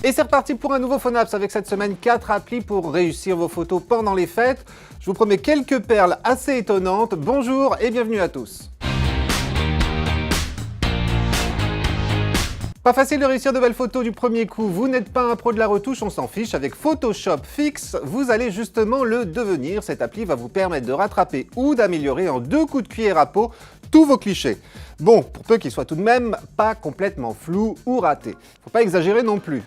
Et c'est reparti pour un nouveau Phonaps avec cette semaine 4 applis pour réussir vos photos pendant les fêtes. Je vous promets quelques perles assez étonnantes. Bonjour et bienvenue à tous. Pas facile de réussir de belles photos du premier coup, vous n'êtes pas un pro de la retouche, on s'en fiche. Avec Photoshop Fix, vous allez justement le devenir. Cette appli va vous permettre de rattraper ou d'améliorer en 2 coups de cuillère à peau tous vos clichés. Bon, pour peu qu'ils soient tout de même pas complètement flous ou ratés. Faut pas exagérer non plus.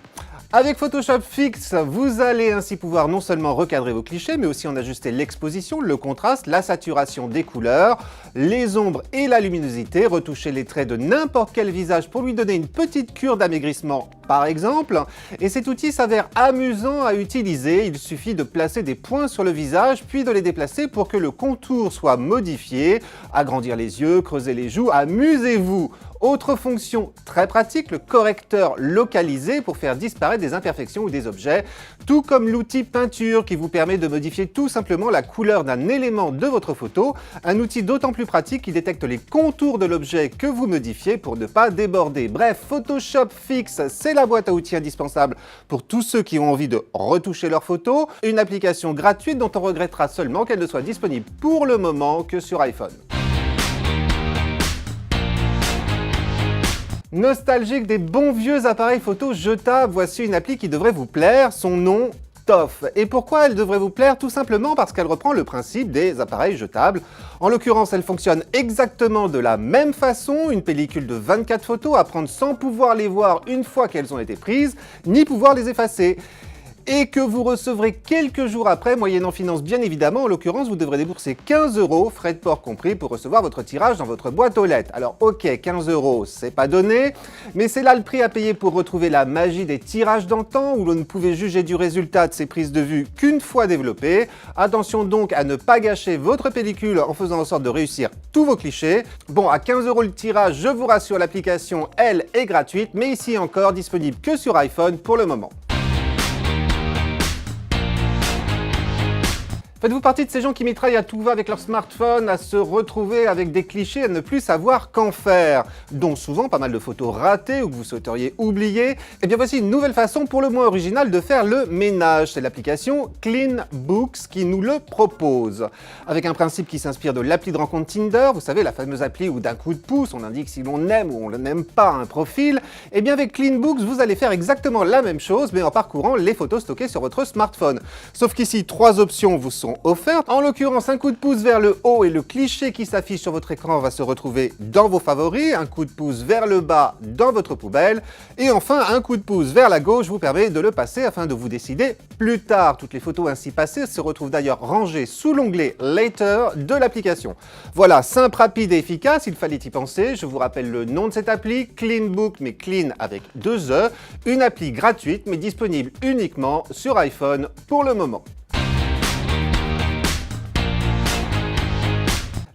Avec Photoshop Fix, vous allez ainsi pouvoir non seulement recadrer vos clichés, mais aussi en ajuster l'exposition, le contraste, la saturation des couleurs, les ombres et la luminosité, retoucher les traits de n'importe quel visage pour lui donner une petite cure d'amaigrissement par exemple. Et cet outil s'avère amusant à utiliser, il suffit de placer des points sur le visage, puis de les déplacer pour que le contour soit modifié, agrandir les yeux, creuser les joues, amusez-vous! Autre fonction très pratique, le correcteur localisé pour faire disparaître des imperfections ou des objets, tout comme l'outil peinture qui vous permet de modifier tout simplement la couleur d'un élément de votre photo, un outil d'autant plus pratique qui détecte les contours de l'objet que vous modifiez pour ne pas déborder. Bref, Photoshop Fix, c'est la boîte à outils indispensable pour tous ceux qui ont envie de retoucher leurs photos, une application gratuite dont on regrettera seulement qu'elle ne soit disponible pour le moment que sur iPhone. Nostalgique des bons vieux appareils photo jetables, voici une appli qui devrait vous plaire, son nom TOF. Et pourquoi elle devrait vous plaire? Tout simplement parce qu'elle reprend le principe des appareils jetables. En l'occurrence, elle fonctionne exactement de la même façon, une pellicule de 24 photos à prendre sans pouvoir les voir une fois qu'elles ont été prises, ni pouvoir les effacer. Et que vous recevrez quelques jours après, moyennant finance bien évidemment. En l'occurrence, vous devrez débourser 15 €, frais de port compris, pour recevoir votre tirage dans votre boîte aux lettres. Alors ok, 15 €, c'est pas donné, mais c'est là le prix à payer pour retrouver la magie des tirages d'antan, où l'on ne pouvait juger du résultat de ces prises de vue qu'une fois développées. Attention donc à ne pas gâcher votre pellicule en faisant en sorte de réussir tous vos clichés. Bon, à 15 € le tirage, je vous rassure, l'application, elle, est gratuite, mais ici encore, disponible que sur iPhone pour le moment. Faites-vous partie de ces gens qui mitraillent à tout va avec leur smartphone, à se retrouver avec des clichés, à ne plus savoir qu'en faire, dont souvent pas mal de photos ratées ou que vous souhaiteriez oublier? Eh bien voici une nouvelle façon pour le moins originale de faire le ménage. C'est l'application Clean Books qui nous le propose. Avec un principe qui s'inspire de l'appli de rencontre Tinder, vous savez, la fameuse appli où d'un coup de pouce, on indique si l'on aime ou on n'aime pas un profil. Eh bien avec Clean Books, vous allez faire exactement la même chose, mais en parcourant les photos stockées sur votre smartphone. Sauf qu'ici, 3 options vous sont offertes. En l'occurrence, un coup de pouce vers le haut et le cliché qui s'affiche sur votre écran va se retrouver dans vos favoris, un coup de pouce vers le bas dans votre poubelle, et enfin un coup de pouce vers la gauche vous permet de le passer afin de vous décider plus tard. Toutes les photos ainsi passées se retrouvent d'ailleurs rangées sous l'onglet Later de l'application. Voilà, simple, rapide et efficace, il fallait y penser. Je vous rappelle le nom de cette appli, Clean Book, mais clean avec 2 E, une appli gratuite mais disponible uniquement sur iPhone pour le moment.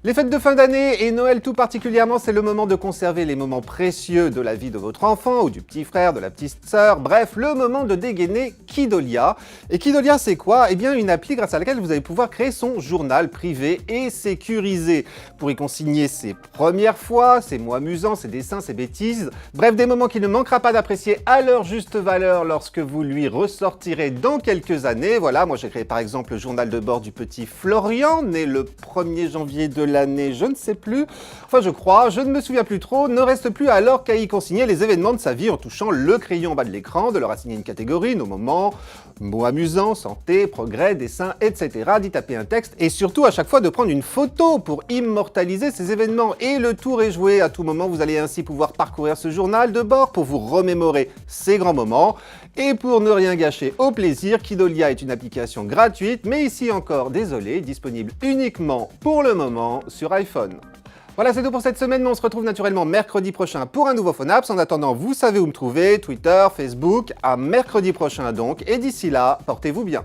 Les fêtes de fin d'année et Noël tout particulièrement, c'est le moment de conserver les moments précieux de la vie de votre enfant ou du petit frère, de la petite sœur, bref, le moment de dégainer Kidolia. Et Kidolia, c'est quoi? Eh bien, une appli grâce à laquelle vous allez pouvoir créer son journal privé et sécurisé pour y consigner ses premières fois, ses mots amusants, ses dessins, ses bêtises, bref, des moments qu'il ne manquera pas d'apprécier à leur juste valeur lorsque vous lui ressortirez dans quelques années. Voilà, moi j'ai créé par exemple le journal de bord du petit Florian, né le 1er janvier de l'année, je ne sais plus, enfin je crois, je ne me souviens plus trop, ne reste plus alors qu'à y consigner les événements de sa vie en touchant le crayon en bas de l'écran, de leur assigner une catégorie, nos moments, mots amusants, santé, progrès, dessin, etc. d'y taper un texte et surtout à chaque fois de prendre une photo pour immortaliser ces événements. Et le tour est joué, à tout moment vous allez ainsi pouvoir parcourir ce journal de bord pour vous remémorer ces grands moments. Et pour ne rien gâcher au plaisir, Kidolia est une application gratuite, mais ici encore, désolé, disponible uniquement pour le moment sur iPhone. Voilà, c'est tout pour cette semaine, mais on se retrouve naturellement mercredi prochain pour un nouveau Phonaps. En attendant, vous savez où me trouver, Twitter, Facebook, à mercredi prochain donc, et d'ici là, portez-vous bien.